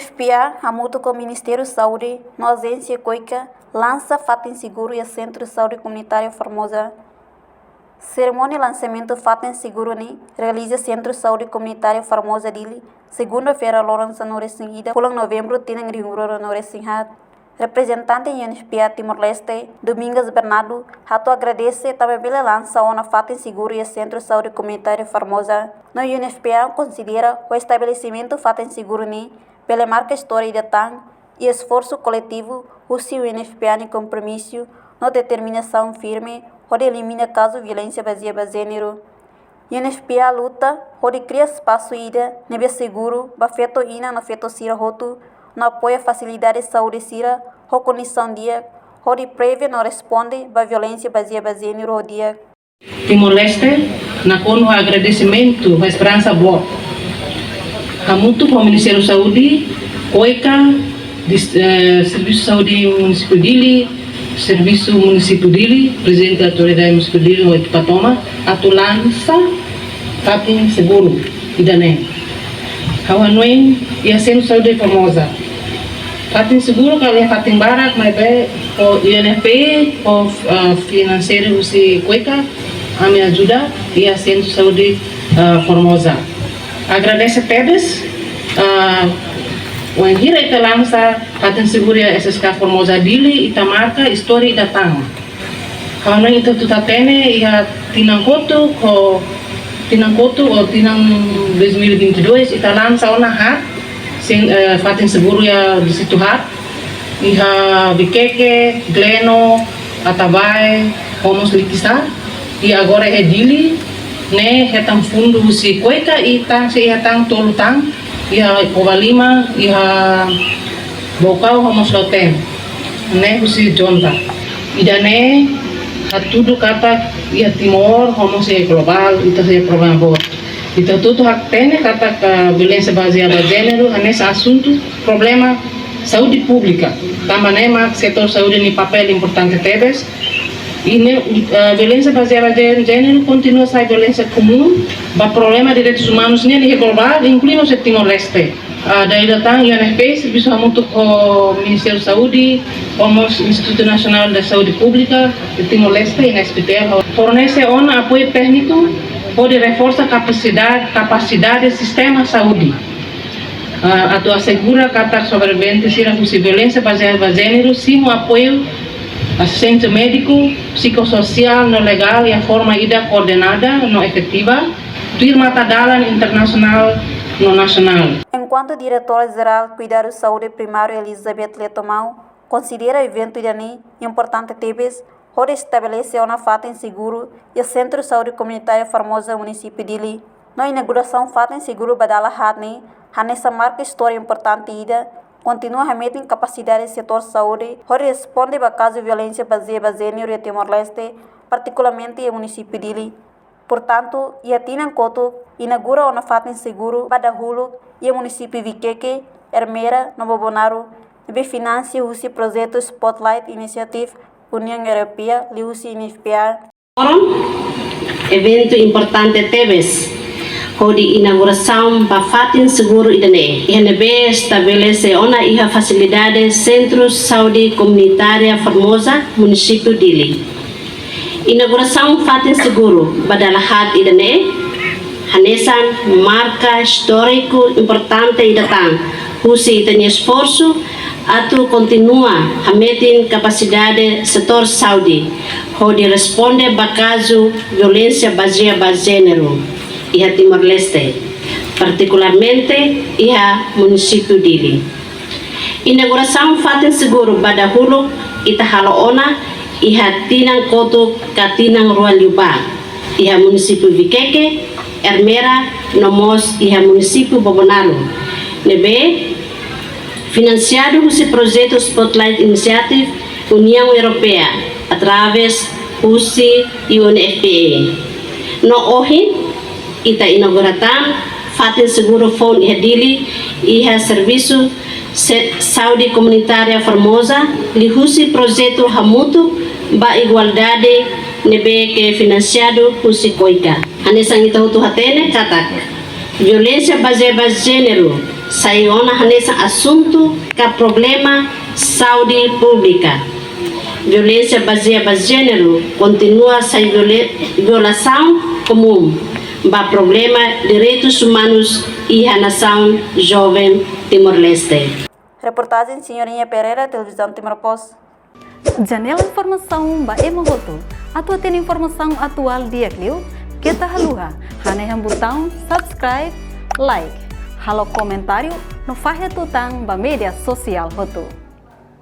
UNFPA, junto com o Ministério da Saúde, na agência COICA, lança Fatem Seguro e o Centro de Saúde Comunitário Formosa. Cerimônia de lançamento Fatem Seguro realiza Centro de Saúde Comunitário Formosa dele, segunda-feira, Lourenço no seguida, por novembro, tem em Rio no Resinhat. Representante em UNFPA Timor-Leste, Domingos Bernardo, rato agradece também pela lança na Fatem Seguro e o Centro de Saúde Comunitário Formosa. No UNFPA considera o estabelecimento Fatem Seguro pela marca história de TAN e esforço coletivo, o UNFPA em compromisso, na determinação firme, onde elimina caso de violência baseada em gênero. UNFPA luta, onde cria espaço ida, nebe seguro, bafeto ina no feto sira roto, no apoia facilidade de saúde sira, a condição dia, onde preve não responde à violência baseada em gênero dia. Timor-Leste, na cono agradecimento, a esperança boa. Muito com o Ministério da Saúde, COICA, Serviço de Saúde Município Dili, Serviço Município Dili, Presidente da Autoridade Municipal Dili, o Patoma, atulança, Fatem Seguro, Idané. Kawanuen, e a Centro de Saúde Formosa. Fatem Seguro, kalau yang Fatem Barak, mas o UNFPA, o financeiro, se COICA, a me ajuda, e a Centro de Saúde Formosa. Agradece a todos, o engira ita lança Fatem Seguro e SSK Formosa Dili, ita marca história ita tang. Kalau ita tutatene, ia tinangkoto o tinang 2022, ita lança ona hat, Fatem Seguro ya di situ hat, iha Bikeke, Gleno, Atabai, Homos Likisa, e agora é Dili, né, retam fundo si COICA e tang si tang tolu tang, iha Kovalima, iha Bokau Homos Loten, né, si Jonta. Ida né, tudo kata iha Timor, Homos global, itu saya problema boa. Itu tudo hak tene kata violência baseada em gênero, nesse assunto, problema saúde pública. Também setor saúde ni papel importante teves. E violência baseada em gênero continua a ser violência comum, o problema de direitos humanos nem global, incluindo o Timor-Leste. Daí datang UNFPA, Serviço muito com o Ministério da Saúde, como o Instituto Nacional de Saúde Pública de Timor-Leste e SPTL, fornece apoio técnico, pode reforçar capacidade do sistema de saúde. Atu assegura que a sobrevivente será com violência baseada em gênero, sim o apoio assistente médico, psicossocial, não legal e a forma ida coordenada, não efetiva, firma tadalan internacional, não nacional. Enquanto diretora-geral de Cuidado de Saúde Primário Elizabeth Letomau considera o evento idani importante teves, onde estabelece uma Fatem Seguro e o Centro de Saúde Comunitária Formosa município Dili. Na inauguração Fatem Seguro Badala Hadney, nessa marca história importante ida, continua a meter em capacidade do setor de saúde, onde responde a casos de violência baseada em gênero e Timor-Leste, particularmente no município Dili. Portanto, Iatina Koto inaugura uma Fatem Seguro Badahulo e o município Bikeke, Ermera, Novo Bonaro, e financia o projeto Spotlight Initiative União Europeia, Liusi UNFPA. Evento importante teves, onde inauguração para Fatem Seguro Idane. INB estabelece uma iha facilidade Centro de Saúde Comunitária Formosa, município Dili. Inauguração Fatem Seguro Badalahat Idane, hanesan marca histórico importante idatang, usi itanya esforço, atu continua a meter capacidade setor saúde, onde responde a caso violência baseada em gênero, e Timor-Leste, particularmente e município Dili. Inauguração Fatem Seguro Badahulo Itahaloona e Tinang Koto Katinang Rualiuba, e município Bikeke, Ermera, Nomos e município Bobonaro. Nebe financiado esse projeto Spotlight Initiative União Europeia através do UNFPA. No hoje ita inauguratan Fatem Seguro Fond Dili e Serviço Saúde Comunitária Formosa lihusi projeto hamutu ba igualdade nebe que financiado husi COICA. Anesang ita hutu hatene katak violência baseada em gênero saiona nesse assunto que problema saúde pública. Violência baseada em gênero continua a ser violação comum, para problema direitos humanos e a nação jovem Timor-Leste. Reportagem Senhorinha Pereira, Televisão Timor-Post. Janela informação ba emogoto. Atua tem informação atual dia Clio. Kita haluha. Haneham botão subscribe, like. Halo comentário no fahe tutang ba media sosial hotu.